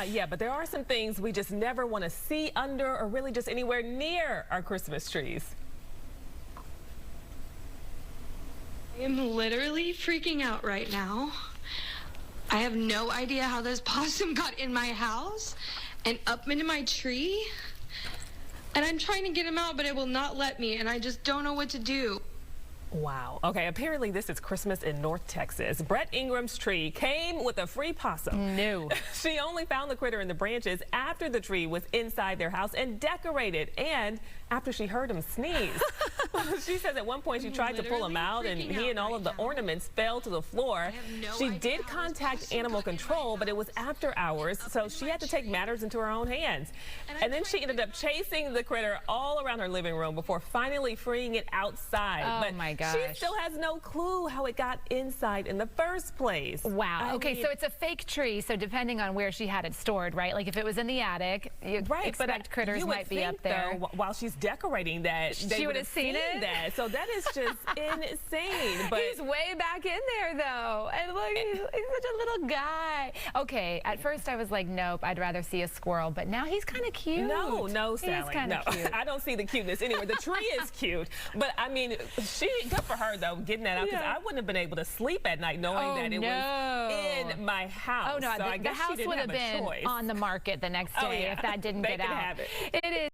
Yeah, but there are some things we just never want to see under or really just anywhere near our Christmas trees. I am literally freaking out right now. I have no idea how this possum got in my house and up into my tree. And I'm trying to get him out, but it will not let me, and I just don't know what to do. Wow. Okay, apparently this is Christmas in North Texas. Brett Ingram's tree came with a free possum. No. She only found the critter in the branches after the tree was inside their house and decorated, and after she heard him sneeze. She says at one point she tried to pull him out, and he and all of the ornaments fell to the floor. She did contact animal control, but it was after hours, so she had to take matters into her own hands. And then she ended up chasing the critter all around her living room before finally freeing it outside. Oh my gosh. She still has no clue how it got inside in the first place. Wow. Okay, so it's a fake tree, so depending on where she had it stored, right? Like if it was in the attic, you expect critters might be up there. Though, while she's decorating that, she would have seen it. So that is just insane. But he's way back in there though, and look, he's such a little guy. Okay, at first I was like, nope, I'd rather see a squirrel, but now he's kind of cute. No, Sally. He's kind of cute. I don't see the cuteness anywhere. The tree is cute, but I mean, good for her though, getting that out, because I wouldn't have been able to sleep at night knowing that it was in my house. Oh no, so the house would have been on the market the next day if that didn't get out. Have it. It is.